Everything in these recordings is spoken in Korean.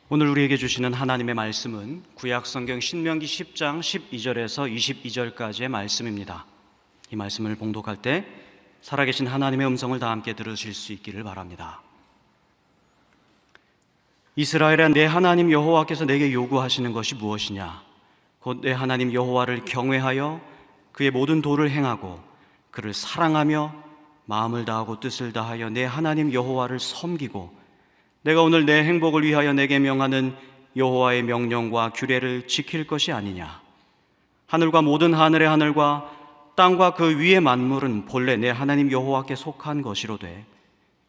오늘 우리에게 주시는 하나님의 말씀은 구약성경 신명기 10장 12절에서 22절까지의 말씀입니다. 이 말씀을 봉독할 때 살아계신 하나님의 음성을 다 함께 들으실 수 있기를 바랍니다. 이스라엘아, 내 하나님 여호와께서 내게 요구하시는 것이 무엇이냐? 곧 내 하나님 여호와를 경외하여 그의 모든 도를 행하고 그를 사랑하며 마음을 다하고 뜻을 다하여 내 하나님 여호와를 섬기고 내가 오늘 내 행복을 위하여 내게 명하는 여호와의 명령과 규례를 지킬 것이 아니냐? 하늘과 모든 하늘의 하늘과 땅과 그 위의 만물은 본래 내 하나님 여호와께 속한 것이로되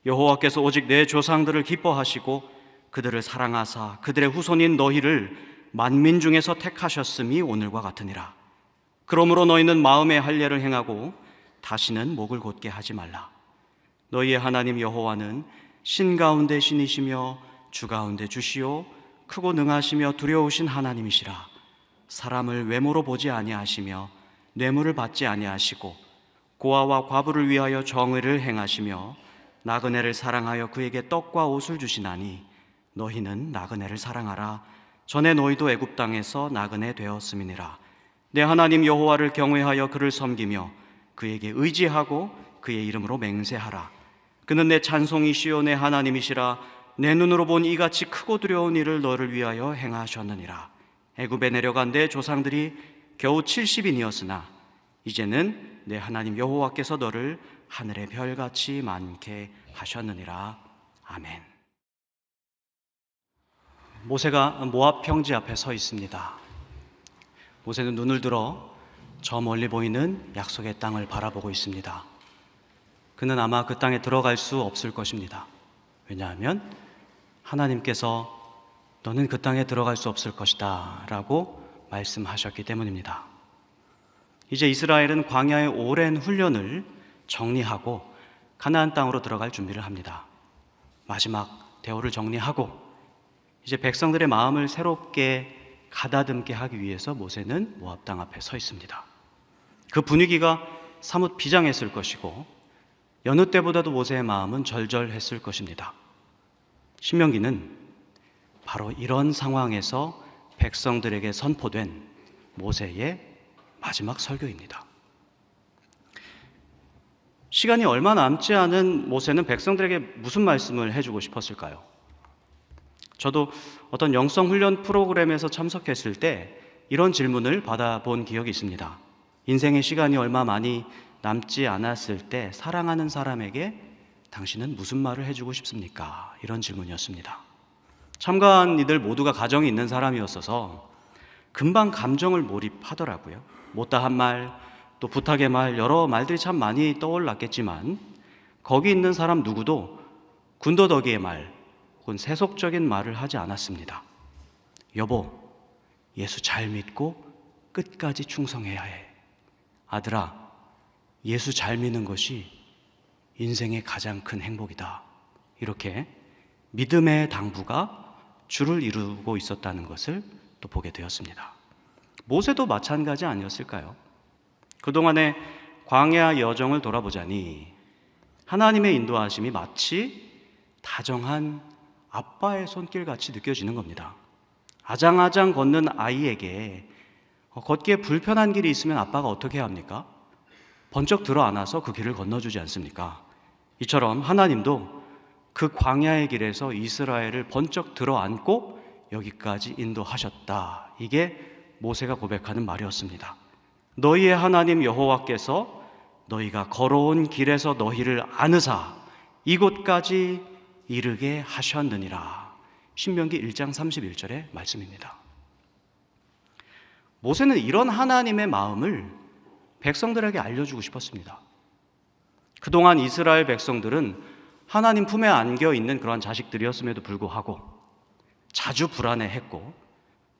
여호와께서 오직 내 조상들을 기뻐하시고 그들을 사랑하사 그들의 후손인 너희를 만민 중에서 택하셨음이 오늘과 같으니라. 그러므로 너희는 마음의 할례를 행하고 다시는 목을 곧게 하지 말라. 너희의 하나님 여호와는 신 가운데 신이시며 주 가운데 주시오 크고 능하시며 두려우신 하나님이시라. 사람을 외모로 보지 아니하시며 뇌물을 받지 아니하시고 고아와 과부를 위하여 정의를 행하시며 나그네를 사랑하여 그에게 떡과 옷을 주시나니 너희는 나그네를 사랑하라. 전에 너희도 애굽 땅에서 나그네 되었음이니라. 내 하나님 여호와를 경외하여 그를 섬기며 그에게 의지하고 그의 이름으로 맹세하라. 그는 내 찬송이시요 내 하나님이시라. 내 눈으로 본 이같이 크고 두려운 일을 너를 위하여 행하셨느니라. 애굽에 내려간 내 조상들이 겨우 70인이었으나 이제는 내 하나님 여호와께서 너를 하늘의 별같이 많게 하셨느니라. 아멘. 모세가 모압 평지 앞에 서 있습니다. 모세는 눈을 들어 저 멀리 보이는 약속의 땅을 바라보고 있습니다. 그는 아마 그 땅에 들어갈 수 없을 것입니다. 왜냐하면 하나님께서 너는 그 땅에 들어갈 수 없을 것이다 라고 말씀하셨기 때문입니다. 이제 이스라엘은 광야의 오랜 훈련을 정리하고 가나안 땅으로 들어갈 준비를 합니다. 마지막 대오를 정리하고 이제 백성들의 마음을 새롭게 가다듬게 하기 위해서 모세는 모압 땅 앞에 서 있습니다. 그 분위기가 사뭇 비장했을 것이고 여느 때보다도 모세의 마음은 절절했을 것입니다. 신명기는 바로 이런 상황에서 백성들에게 선포된 모세의 마지막 설교입니다. 시간이 얼마 남지 않은 모세는 백성들에게 무슨 말씀을 해주고 싶었을까요? 저도 어떤 영성훈련 프로그램에서 참석했을 때 이런 질문을 받아본 기억이 있습니다. 인생의 시간이 얼마 많이 남지 않았을 때 사랑하는 사람에게 당신은 무슨 말을 해주고 싶습니까? 이런 질문이었습니다. 참가한 이들 모두가 가정이 있는 사람이었어서 금방 감정을 몰입하더라고요. 못다한 말, 또 부탁의 말, 여러 말들이 참 많이 떠올랐겠지만 거기 있는 사람 누구도 군더더기의 말 혹은 세속적인 말을 하지 않았습니다. 여보, 예수 잘 믿고 끝까지 충성해야 해. 아들아, 예수 잘 믿는 것이 인생의 가장 큰 행복이다. 이렇게 믿음의 당부가 주를 이루고 있었다는 것을 또 보게 되었습니다. 모세도 마찬가지 아니었을까요? 그동안의 광야 여정을 돌아보자니 하나님의 인도하심이 마치 다정한 아빠의 손길같이 느껴지는 겁니다. 아장아장 걷는 아이에게 걷기에 불편한 길이 있으면 아빠가 어떻게 합니까? 번쩍 들어 안아서 그 길을 건너주지 않습니까? 이처럼 하나님도 그 광야의 길에서 이스라엘을 번쩍 들어 안고 여기까지 인도하셨다. 이게 모세가 고백하는 말이었습니다. 너희의 하나님 여호와께서 너희가 걸어온 길에서 너희를 안으사 이곳까지 이르게 하셨느니라. 신명기 1장 31절의 말씀입니다. 모세는 이런 하나님의 마음을 백성들에게 알려주고 싶었습니다. 그동안 이스라엘 백성들은 하나님 품에 안겨 있는 그러한 자식들이었음에도 불구하고 자주 불안해했고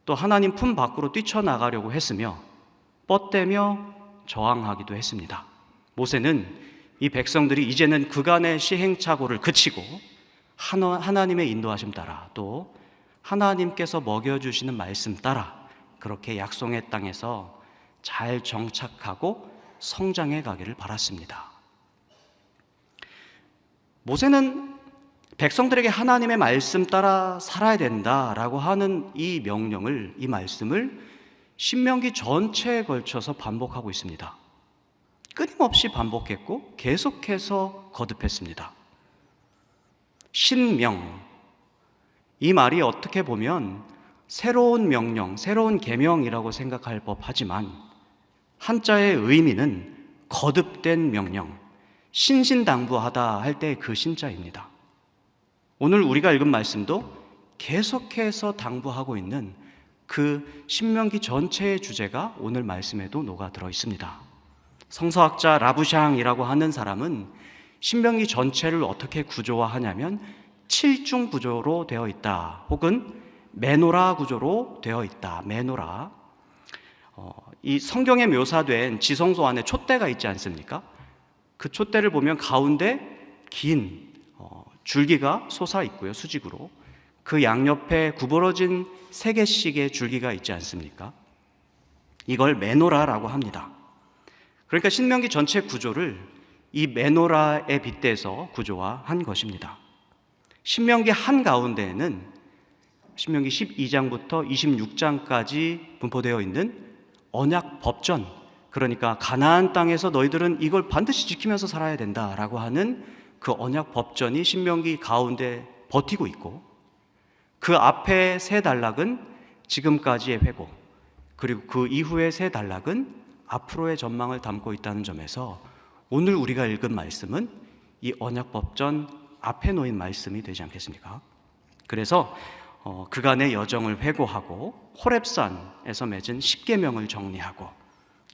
또 하나님 품 밖으로 뛰쳐나가려고 했으며 뻗대며 저항하기도 했습니다. 모세는 이 백성들이 이제는 그간의 시행착오를 그치고 하나님의 인도하심 따라 또 하나님께서 먹여주시는 말씀 따라 그렇게 약속의 땅에서 잘 정착하고 성장해 가기를 바랐습니다. 모세는 백성들에게 하나님의 말씀 따라 살아야 된다라고 하는 이 명령을, 이 말씀을 신명기 전체에 걸쳐서 반복하고 있습니다. 끊임없이 반복했고 계속해서 거듭했습니다. 신명, 이 말이 어떻게 보면 새로운 명령, 새로운 계명이라고 생각할 법하지만 한자의 의미는 거듭된 명령, 신신당부하다 할 때 그 신자입니다. 오늘 우리가 읽은 말씀도 계속해서 당부하고 있는 그 신명기 전체의 주제가 오늘 말씀에도 녹아들어 있습니다. 성서학자 라부샹이라고 하는 사람은 신명기 전체를 어떻게 구조화하냐면 7중 구조로 되어 있다, 혹은 메노라 구조로 되어 있다. 메노라. 이 성경에 묘사된 지성소 안에 촛대가 있지 않습니까? 그 촛대를 보면 가운데 긴 줄기가 솟아 있고요, 수직으로. 그 양옆에 구부러진 3개씩의 줄기가 있지 않습니까? 이걸 메노라라고 합니다. 그러니까 신명기 전체 구조를 이 메노라에 빗대서 구조화한 것입니다. 신명기 한가운데에는 신명기 12장부터 26장까지 분포되어 있는 언약 법전, 그러니까 가나안 땅에서 너희들은 이걸 반드시 지키면서 살아야 된다라고 하는 그 언약 법전이 신명기 가운데 버티고 있고, 그 앞에 3단락은 지금까지의 회고, 그리고 그 이후의 3단락은 앞으로의 전망을 담고 있다는 점에서 오늘 우리가 읽은 말씀은 이 언약 법전 앞에 놓인 말씀이 되지 않겠습니까? 그래서 그간의 여정을 회고하고 호렙산에서 맺은 10계명을 정리하고,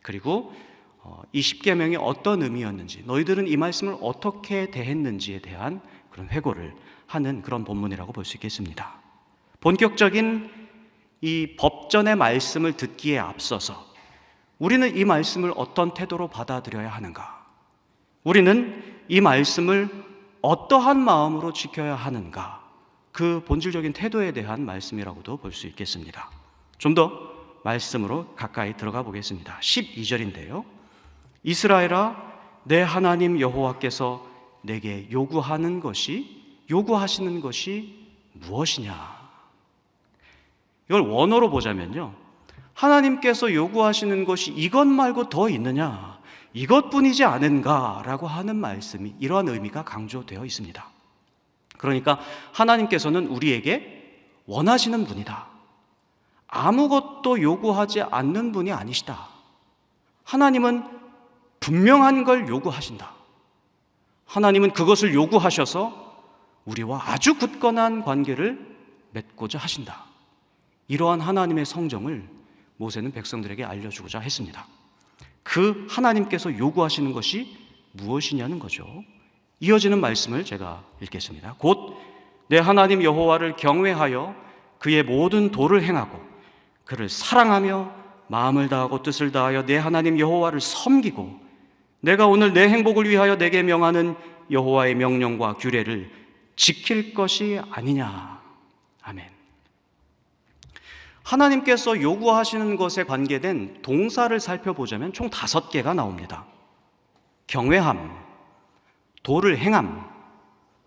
그리고 이 10계명이 어떤 의미였는지, 너희들은 이 말씀을 어떻게 대했는지에 대한 그런 회고를 하는 그런 본문이라고 볼 수 있겠습니다. 본격적인 이 법전의 말씀을 듣기에 앞서서 우리는 이 말씀을 어떤 태도로 받아들여야 하는가? 우리는 이 말씀을 어떠한 마음으로 지켜야 하는가? 그 본질적인 태도에 대한 말씀이라고도 볼 수 있겠습니다. 좀 더 말씀으로 가까이 들어가 보겠습니다. 12절인데요. 이스라엘아, 내 하나님 여호와께서 내게 요구하시는 것이 무엇이냐? 이걸 원어로 보자면요, 하나님께서 요구하시는 것이 이것 말고 더 있느냐, 이것뿐이지 않은가라고 하는 말씀이, 이러한 의미가 강조되어 있습니다. 그러니까 하나님께서는 우리에게 원하시는 분이다. 아무것도 요구하지 않는 분이 아니시다. 하나님은 분명한 걸 요구하신다. 하나님은 그것을 요구하셔서 우리와 아주 굳건한 관계를 맺고자 하신다. 이러한 하나님의 성정을 모세는 백성들에게 알려주고자 했습니다. 그 하나님께서 요구하시는 것이 무엇이냐는 거죠. 이어지는 말씀을 제가 읽겠습니다. 곧 내 하나님 여호와를 경외하여 그의 모든 도를 행하고 그를 사랑하며 마음을 다하고 뜻을 다하여 내 하나님 여호와를 섬기고 내가 오늘 내 행복을 위하여 내게 명하는 여호와의 명령과 규례를 지킬 것이 아니냐. 아멘. 하나님께서 요구하시는 것에 관계된 동사를 살펴보자면 총 5개가 나옵니다. 경외함, 도를 행함,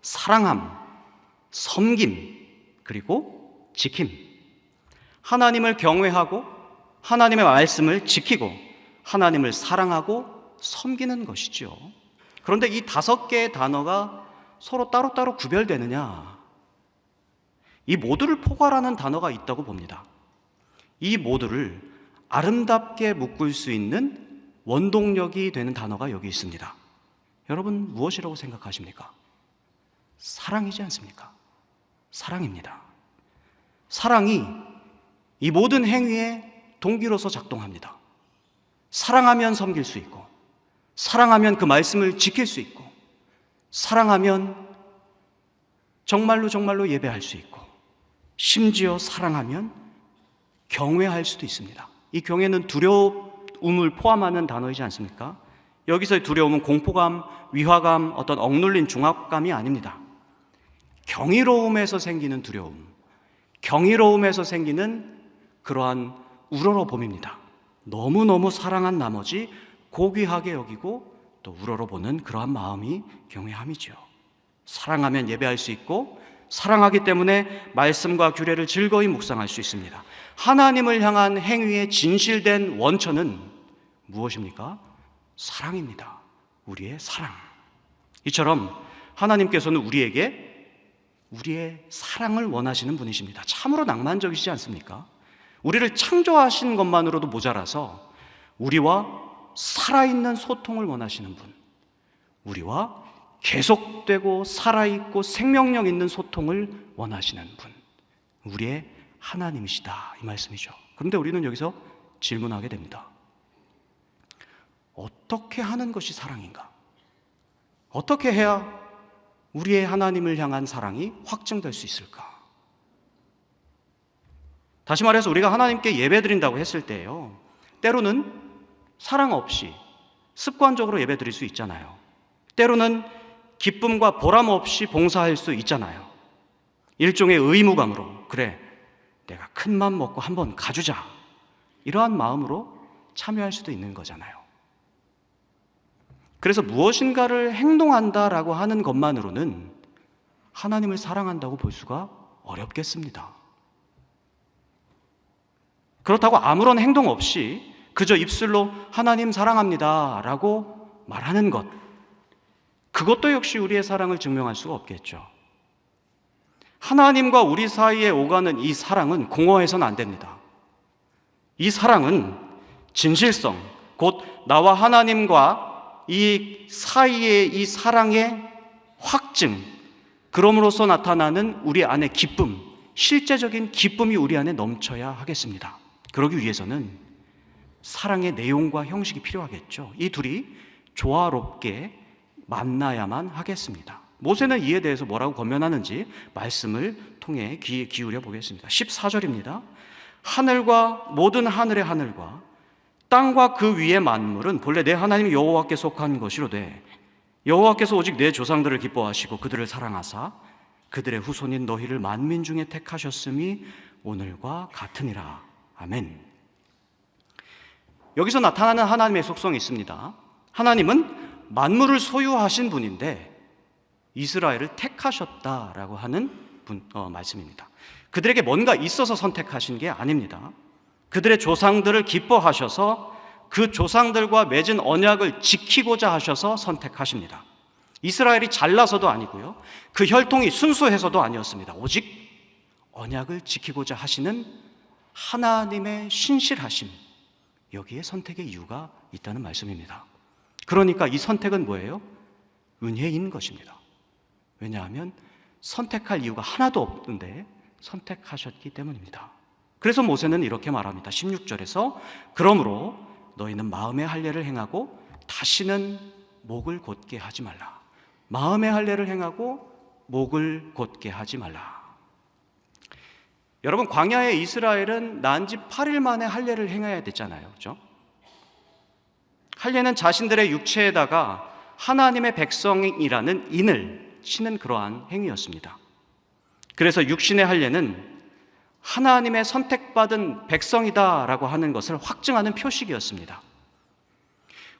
사랑함, 섬김, 그리고 지킴. 하나님을 경외하고 하나님의 말씀을 지키고 하나님을 사랑하고 섬기는 것이죠. 그런데 이 5개의 단어가 서로 따로따로 구별되느냐? 이 모두를 포괄하는 단어가 있다고 봅니다. 이 모두를 아름답게 묶을 수 있는 원동력이 되는 단어가 여기 있습니다. 여러분, 무엇이라고 생각하십니까? 사랑이지 않습니까? 사랑입니다. 사랑이 이 모든 행위의 동기로서 작동합니다. 사랑하면 섬길 수 있고, 사랑하면 그 말씀을 지킬 수 있고, 사랑하면 정말로 예배할 수 있고, 심지어 사랑하면 경외할 수도 있습니다. 이 경외는 두려움을 포함하는 단어이지 않습니까? 여기서의 두려움은 공포감, 위화감, 어떤 억눌린 중압감이 아닙니다. 경이로움에서 생기는 두려움, 경이로움에서 생기는 그러한 우러러봄입니다. 너무너무 사랑한 나머지 고귀하게 여기고 또 우러러보는 그러한 마음이 경외함이죠. 사랑하면 예배할 수 있고 사랑하기 때문에 말씀과 규례를 즐거이 묵상할 수 있습니다. 하나님을 향한 행위의 진실된 원천은 무엇입니까? 사랑입니다. 우리의 사랑. 이처럼 하나님께서는 우리의 사랑을 원하시는 분이십니다. 참으로 낭만적이시지 않습니까? 우리를 창조하신 것만으로도 모자라서 우리와 살아있는 소통을 원하시는 분, 우리와 계속되고 살아있고 생명력 있는 소통을 원하시는 분, 우리의 하나님이시다, 이 말씀이죠. 그런데 우리는 여기서 질문하게 됩니다. 어떻게 하는 것이 사랑인가? 어떻게 해야 우리의 하나님을 향한 사랑이 확증될 수 있을까? 다시 말해서 우리가 하나님께 예배드린다고 했을 때요, 때로는 사랑 없이 습관적으로 예배드릴 수 있잖아요. 때로는 기쁨과 보람 없이 봉사할 수 있잖아요. 일종의 의무감으로, 그래, 내가 큰 맘 먹고 한번 가주자, 이러한 마음으로 참여할 수도 있는 거잖아요. 그래서 무엇인가를 행동한다라고 하는 것만으로는 하나님을 사랑한다고 볼 수가 어렵겠습니다. 그렇다고 아무런 행동 없이 그저 입술로 하나님 사랑합니다 라고 말하는 것, 그것도 역시 우리의 사랑을 증명할 수가 없겠죠. 하나님과 우리 사이에 오가는 이 사랑은 공허해서는 안 됩니다. 이 사랑은 진실성, 곧 나와 하나님과 이 사이의 이 사랑의 확증, 그럼으로써 나타나는 우리 안의 기쁨, 실제적인 기쁨이 우리 안에 넘쳐야 하겠습니다. 그러기 위해서는 사랑의 내용과 형식이 필요하겠죠. 이 둘이 조화롭게 만나야만 하겠습니다. 모세는 이에 대해서 뭐라고 권면하는지 말씀을 통해 귀에 기울여 보겠습니다. 14절입니다. 하늘과 모든 하늘의 하늘과 땅과 그 위의 만물은 본래 내 하나님 여호와께 속한 것이로되 여호와께서 오직 내 조상들을 기뻐하시고 그들을 사랑하사 그들의 후손인 너희를 만민 중에 택하셨음이 오늘과 같으니라. 아멘. 여기서 나타나는 하나님의 속성이 있습니다. 하나님은 만물을 소유하신 분인데 이스라엘을 택하셨다라고 하는 말씀입니다. 그들에게 뭔가 있어서 선택하신 게 아닙니다. 그들의 조상들을 기뻐하셔서 그 조상들과 맺은 언약을 지키고자 하셔서 선택하십니다. 이스라엘이 잘나서도 아니고요, 그 혈통이 순수해서도 아니었습니다. 오직 언약을 지키고자 하시는 하나님의 신실하심, 여기에 선택의 이유가 있다는 말씀입니다. 그러니까 이 선택은 뭐예요? 은혜인 것입니다. 왜냐하면 선택할 이유가 하나도 없는데 선택하셨기 때문입니다. 그래서 모세는 이렇게 말합니다. 16절에서 그러므로 너희는 마음의 할례를 행하고 다시는 목을 곧게 하지 말라. 마음의 할례를 행하고 목을 곧게 하지 말라. 여러분, 광야의 이스라엘은 난 지 8일 만에 할례를 행해야 됐잖아요. 그렇죠? 할례는 자신들의 육체에다가 하나님의 백성이라는 인을 치는 그러한 행위였습니다. 그래서 육신의 할례는 하나님의 선택받은 백성이다라고 하는 것을 확증하는 표식이었습니다.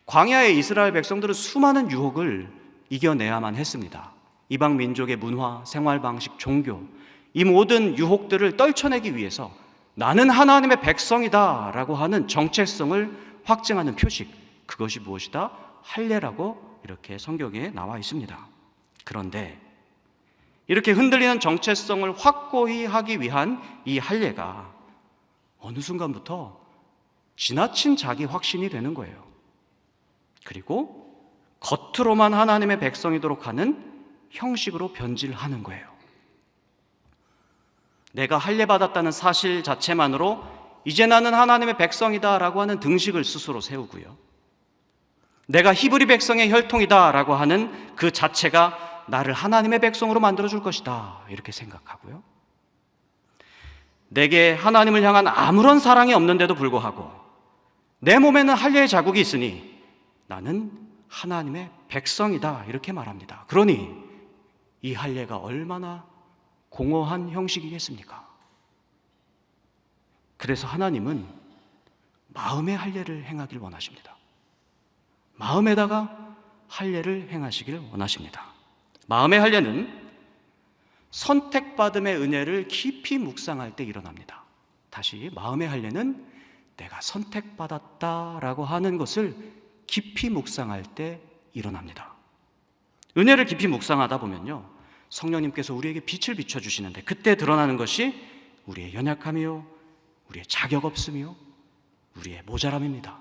광야의 이스라엘 백성들은 수많은 유혹을 이겨내야만 했습니다. 이방 민족의 문화, 생활 방식, 종교, 이 모든 유혹들을 떨쳐내기 위해서 나는 하나님의 백성이다라고 하는 정체성을 확증하는 표식, 그것이 무엇이다? 할례라고 이렇게 성경에 나와 있습니다. 그런데 이렇게 흔들리는 정체성을 확고히 하기 위한 이 할례가 어느 순간부터 지나친 자기 확신이 되는 거예요. 그리고 겉으로만 하나님의 백성이도록 하는 형식으로 변질하는 거예요. 내가 할례 받았다는 사실 자체만으로 이제 나는 하나님의 백성이다라고 하는 등식을 스스로 세우고요, 내가 히브리 백성의 혈통이다라고 하는 그 자체가 나를 하나님의 백성으로 만들어줄 것이다, 이렇게 생각하고요, 내게 하나님을 향한 아무런 사랑이 없는데도 불구하고 내 몸에는 할례의 자국이 있으니 나는 하나님의 백성이다, 이렇게 말합니다. 그러니 이 할례가 얼마나 공허한 형식이겠습니까? 그래서 하나님은 마음의 할례를 행하길 원하십니다. 마음에다가 할례를 행하시길 원하십니다. 마음의 할례는 선택받음의 은혜를 깊이 묵상할 때 일어납니다. 다시, 마음의 할례는 내가 선택받았다라고 하는 것을 깊이 묵상할 때 일어납니다. 은혜를 깊이 묵상하다 보면요, 성령님께서 우리에게 빛을 비춰주시는데, 그때 드러나는 것이 우리의 연약함이요, 우리의 자격 없음이요, 우리의 모자람입니다.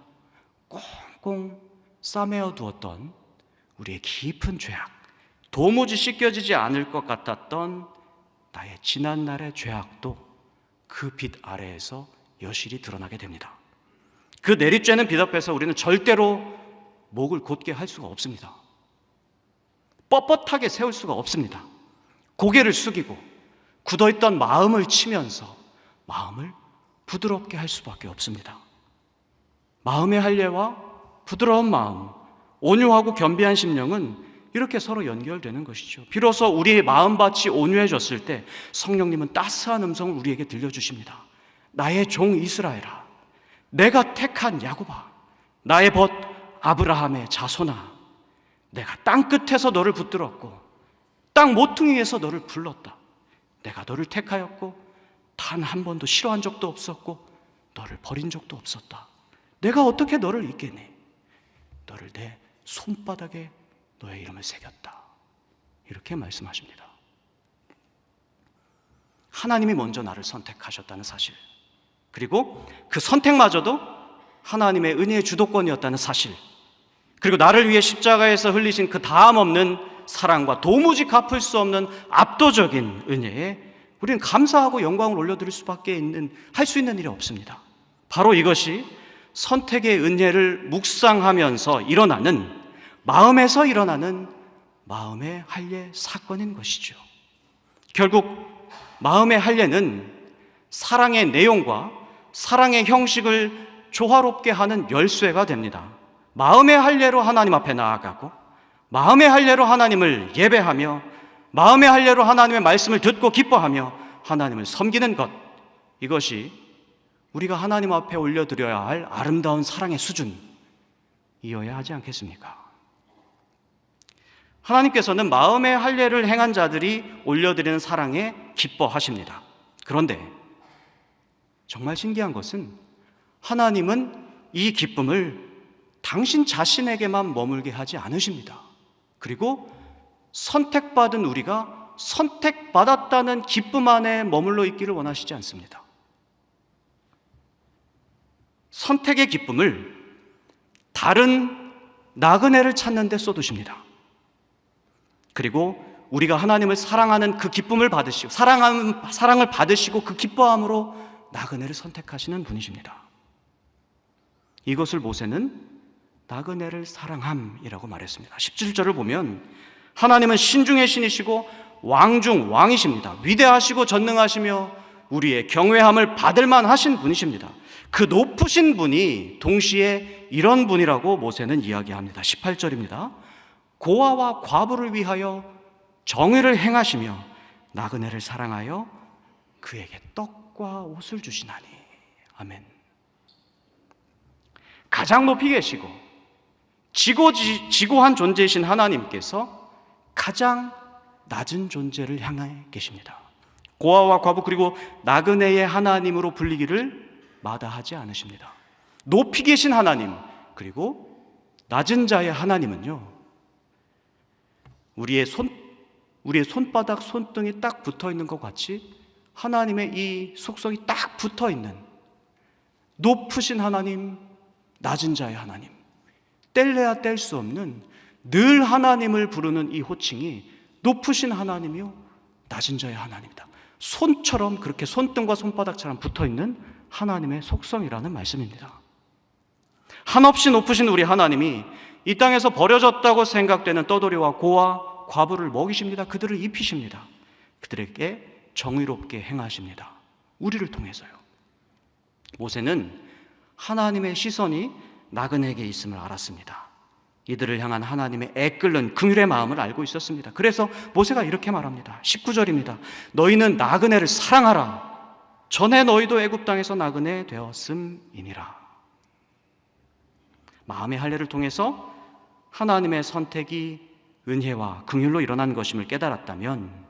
꽁꽁 싸매어 두었던 우리의 깊은 죄악, 도무지 씻겨지지 않을 것 같았던 나의 지난날의 죄악도 그 빛 아래에서 여실히 드러나게 됩니다. 그 내리쬐는 빛 앞에서 우리는 절대로 목을 곧게 할 수가 없습니다. 뻣뻣하게 세울 수가 없습니다. 고개를 숙이고 굳어있던 마음을 치면서 마음을 부드럽게 할 수밖에 없습니다. 마음의 할례와 부드러운 마음, 온유하고 겸비한 심령은 이렇게 서로 연결되는 것이죠. 비로소 우리의 마음밭이 온유해졌을 때 성령님은 따스한 음성을 우리에게 들려주십니다. 나의 종 이스라엘아, 내가 택한 야곱아, 나의 벗 아브라함의 자손아, 내가 땅끝에서 너를 붙들었고 땅 모퉁이에서 너를 불렀다. 내가 너를 택하였고 단 한 번도 싫어한 적도 없었고 너를 버린 적도 없었다. 내가 어떻게 너를 잊겠니? 너를 내 손바닥에 너의 이름을 새겼다. 이렇게 말씀하십니다. 하나님이 먼저 나를 선택하셨다는 사실, 그리고 그 선택마저도 하나님의 은혜의 주도권이었다는 사실, 그리고 나를 위해 십자가에서 흘리신 그 다함 없는 사랑과 도무지 갚을 수 없는 압도적인 은혜에 우리는 감사하고 영광을 올려드릴 수밖에 할 수 있는 일이 없습니다. 바로 이것이 선택의 은혜를 묵상하면서 일어나는, 마음에서 일어나는 마음의 할례 사건인 것이죠. 결국 마음의 할례는 사랑의 내용과 사랑의 형식을 조화롭게 하는 열쇠가 됩니다. 마음의 할례로 하나님 앞에 나아가고, 마음의 할례로 하나님을 예배하며, 마음의 할례로 하나님의 말씀을 듣고 기뻐하며 하나님을 섬기는 것, 이것이 우리가 하나님 앞에 올려드려야 할 아름다운 사랑의 수준이어야 하지 않겠습니까? 하나님께서는 마음의 할례를 행한 자들이 올려드리는 사랑에 기뻐하십니다. 그런데 정말 신기한 것은 하나님은 이 기쁨을 당신 자신에게만 머물게 하지 않으십니다. 그리고 선택받은 우리가 선택받았다는 기쁨 안에 머물러 있기를 원하시지 않습니다. 선택의 기쁨을 다른 나그네를 찾는 데 쏟으십니다. 그리고 우리가 하나님을 사랑하는 그 기쁨을 받으시고, 사랑을 받으시고 그 기뻐함으로 나그네를 선택하시는 분이십니다. 이것을 모세는 나그네를 사랑함이라고 말했습니다. 17절을 보면 하나님은 신중의 신이시고 왕중 왕이십니다. 위대하시고 전능하시며 우리의 경외함을 받을 만하신 분이십니다. 그 높으신 분이 동시에 이런 분이라고 모세는 이야기합니다. 18절입니다. 고아와 과부를 위하여 정의를 행하시며 나그네를 사랑하여 그에게 떡과 옷을 주시나니. 아멘. 가장 높이 계시고 지고한 존재이신 하나님께서 가장 낮은 존재를 향해 계십니다. 고아와 과부 그리고 나그네의 하나님으로 불리기를 마다하지 않으십니다. 높이 계신 하나님, 그리고 낮은 자의 하나님은요, 우리의 손바닥, 손등이 딱 붙어 있는 것 같이 하나님의 이 속성이 딱 붙어 있는 높으신 하나님, 낮은 자의 하나님, 뗄래야 뗄 수 없는 늘 하나님을 부르는 이 호칭이 높으신 하나님이요, 낮은 자의 하나님이다. 손처럼, 그렇게 손등과 손바닥처럼 붙어 있는 하나님의 속성이라는 말씀입니다. 한없이 높으신 우리 하나님이 이 땅에서 버려졌다고 생각되는 떠돌이와 고아, 과부를 먹이십니다. 그들을 입히십니다. 그들에게 정의롭게 행하십니다. 우리를 통해서요. 모세는 하나님의 시선이 나그네에게 있음을 알았습니다. 이들을 향한 하나님의 애끓는 긍휼의 마음을 알고 있었습니다. 그래서 모세가 이렇게 말합니다. 19절입니다. 너희는 나그네를 사랑하라. 전에 너희도 애굽 땅에서 나그네 되었음이니라. 마음의 할례를 통해서 하나님의 선택이 은혜와 긍휼로 일어난 것임을 깨달았다면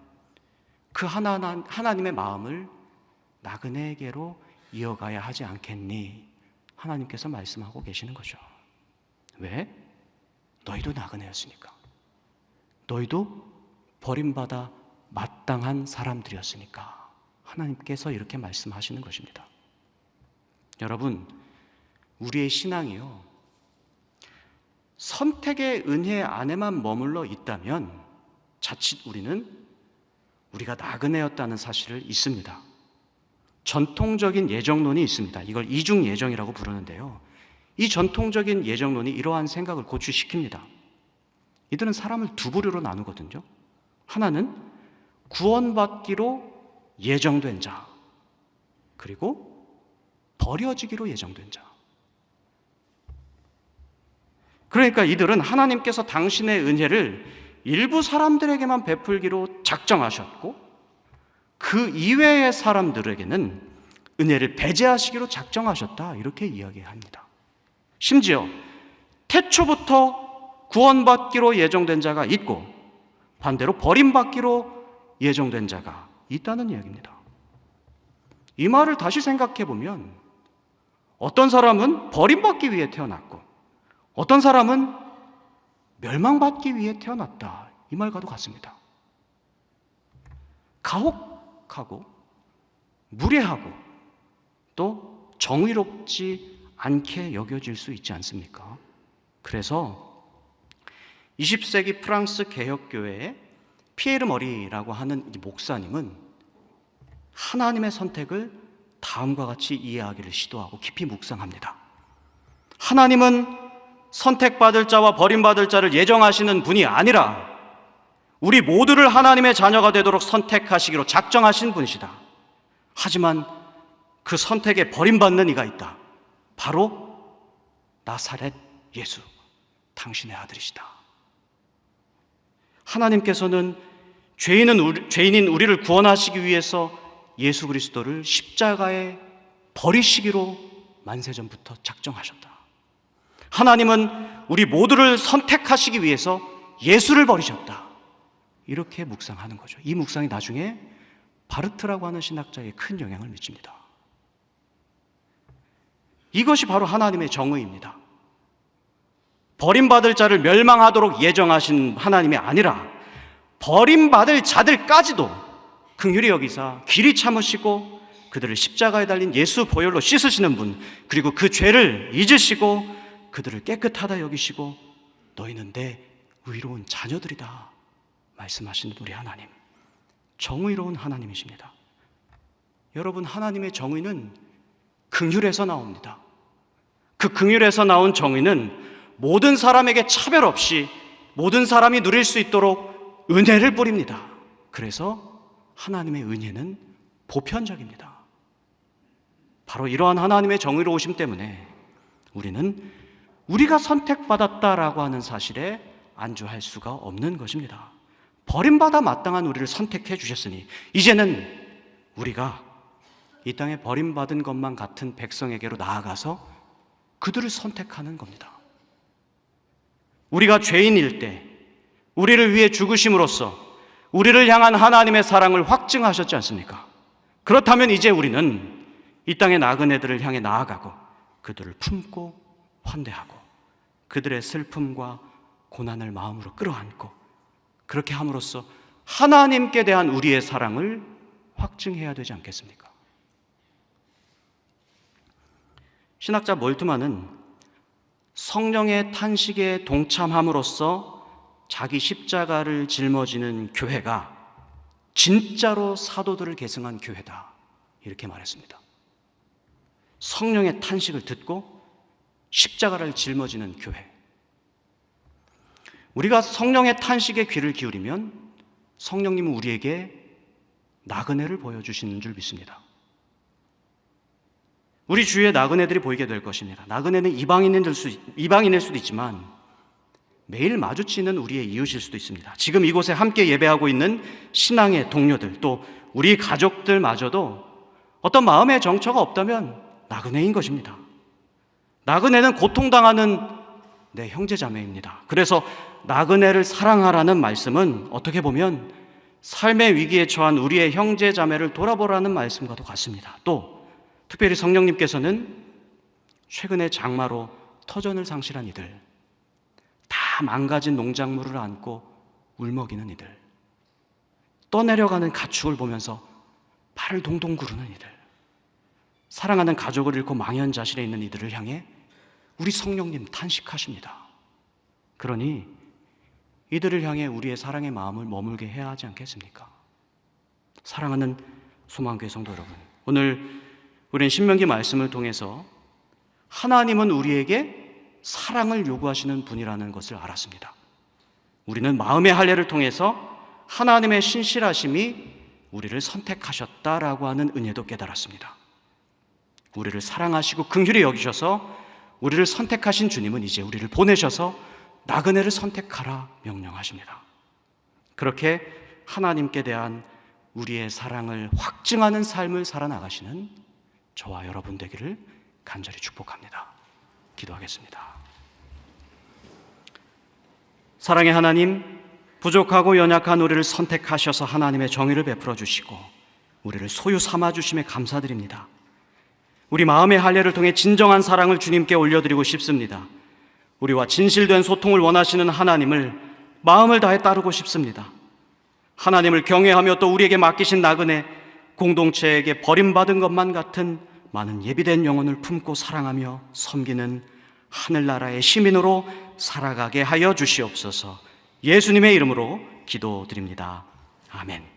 그 하나님의 마음을 나그네에게로 이어가야 하지 않겠니? 하나님께서 말씀하고 계시는 거죠. 왜? 너희도 나그네였으니까. 너희도 버림받아 마땅한 사람들이었으니까. 하나님께서 이렇게 말씀하시는 것입니다. 여러분, 우리의 신앙이요, 선택의 은혜 안에만 머물러 있다면 자칫 우리가 나그네였다는 사실을 잊습니다. 전통적인 예정론이 있습니다. 이걸 이중 예정이라고 부르는데요. 이 전통적인 예정론이 이러한 생각을 고취시킵니다. 이들은 사람을 두 부류로 나누거든요. 하나는 구원받기로 예정된 자, 그리고 버려지기로 예정된 자. 그러니까 이들은 하나님께서 당신의 은혜를 일부 사람들에게만 베풀기로 작정하셨고 그 이외의 사람들에게는 은혜를 배제하시기로 작정하셨다, 이렇게 이야기합니다. 심지어 태초부터 구원받기로 예정된 자가 있고 반대로 버림받기로 예정된 자가 있다는 이야기입니다. 이 말을 다시 생각해 보면 어떤 사람은 버림받기 위해 태어났고 어떤 사람은 멸망받기 위해 태어났다, 이 말과도 같습니다. 가혹하고 무례하고 또 정의롭지 않게 여겨질 수 있지 않습니까? 그래서 20세기 프랑스 개혁교회의 피에르 머리라고 하는 이 목사님은 하나님의 선택을 다음과 같이 이해하기를 시도하고 깊이 묵상합니다. 하나님은 선택받을 자와 버림받을 자를 예정하시는 분이 아니라 우리 모두를 하나님의 자녀가 되도록 선택하시기로 작정하신 분이시다. 하지만 그 선택에 버림받는 이가 있다. 바로 나사렛 예수, 당신의 아들이시다. 하나님께서는 죄인인 우리를 구원하시기 위해서 예수 그리스도를 십자가에 버리시기로 만세전부터 작정하셨다. 하나님은 우리 모두를 선택하시기 위해서 예수를 버리셨다. 이렇게 묵상하는 거죠. 이 묵상이 나중에 바르트라고 하는 신학자에 큰 영향을 미칩니다. 이것이 바로 하나님의 정의입니다. 버림받을 자를 멸망하도록 예정하신 하나님이 아니라 버림받을 자들까지도 긍휼히 여기사 길이 참으시고 그들을 십자가에 달린 예수 보혈로 씻으시는 분, 그리고 그 죄를 잊으시고 그들을 깨끗하다 여기시고 너희는 내 의로운 자녀들이다 말씀하시는 우리 하나님, 정의로운 하나님이십니다. 여러분, 하나님의 정의는 긍휼에서 나옵니다. 그 긍휼에서 나온 정의는 모든 사람에게 차별 없이 모든 사람이 누릴 수 있도록 은혜를 뿌립니다. 그래서 하나님의 은혜는 보편적입니다. 바로 이러한 하나님의 정의로우심 때문에 우리는 우리가 선택받았다라고 하는 사실에 안주할 수가 없는 것입니다. 버림받아 마땅한 우리를 선택해 주셨으니 이제는 우리가 이 땅에 버림받은 것만 같은 백성에게로 나아가서 그들을 선택하는 겁니다. 우리가 죄인일 때 우리를 위해 죽으심으로써 우리를 향한 하나님의 사랑을 확증하셨지 않습니까? 그렇다면 이제 우리는 이 땅의 나그네들을 향해 나아가고 그들을 품고 환대하고 그들의 슬픔과 고난을 마음으로 끌어안고 그렇게 함으로써 하나님께 대한 우리의 사랑을 확증해야 되지 않겠습니까? 신학자 몰트만은 성령의 탄식에 동참함으로써 자기 십자가를 짊어지는 교회가 진짜로 사도들을 계승한 교회다, 이렇게 말했습니다. 성령의 탄식을 듣고 십자가를 짊어지는 교회. 우리가 성령의 탄식에 귀를 기울이면 성령님은 우리에게 나그네를 보여주시는 줄 믿습니다. 우리 주위에 나그네들이 보이게 될 것입니다. 나그네는 이방인일 수도 있지만 매일 마주치는 우리의 이웃일 수도 있습니다. 지금 이곳에 함께 예배하고 있는 신앙의 동료들, 또 우리 가족들마저도 어떤 마음의 정처가 없다면 나그네인 것입니다. 나그네는 고통당하는 내 형제자매입니다. 그래서 나그네를 사랑하라는 말씀은 어떻게 보면 삶의 위기에 처한 우리의 형제 자매를 돌아보라는 말씀과도 같습니다. 또 특별히 성령님께서는 최근에 장마로 터전을 상실한 이들, 다 망가진 농작물을 안고 울먹이는 이들, 떠내려가는 가축을 보면서 발을 동동 구르는 이들, 사랑하는 가족을 잃고 망연자실해 있는 이들을 향해 우리 성령님 탄식하십니다. 그러니 이들을 향해 우리의 사랑의 마음을 머물게 해야 하지 않겠습니까? 사랑하는 소망교회 성도 여러분, 오늘 우리는 신명기 말씀을 통해서 하나님은 우리에게 사랑을 요구하시는 분이라는 것을 알았습니다. 우리는 마음의 할례를 통해서 하나님의 신실하심이 우리를 선택하셨다라고 하는 은혜도 깨달았습니다. 우리를 사랑하시고 긍휼히 여기셔서 우리를 선택하신 주님은 이제 우리를 보내셔서 나그네를 선택하라 명령하십니다. 그렇게 하나님께 대한 우리의 사랑을 확증하는 삶을 살아나가시는 저와 여러분 되기를 간절히 축복합니다. 기도하겠습니다. 사랑의 하나님, 부족하고 연약한 우리를 선택하셔서 하나님의 정의를 베풀어 주시고 우리를 소유 삼아 주심에 감사드립니다. 우리 마음의 할례를 통해 진정한 사랑을 주님께 올려드리고 싶습니다. 우리와 진실된 소통을 원하시는 하나님을 마음을 다해 따르고 싶습니다. 하나님을 경외하며 또 우리에게 맡기신 나그네, 공동체에게 버림받은 것만 같은 많은 예비된 영혼을 품고 사랑하며 섬기는 하늘나라의 시민으로 살아가게 하여 주시옵소서. 예수님의 이름으로 기도드립니다. 아멘.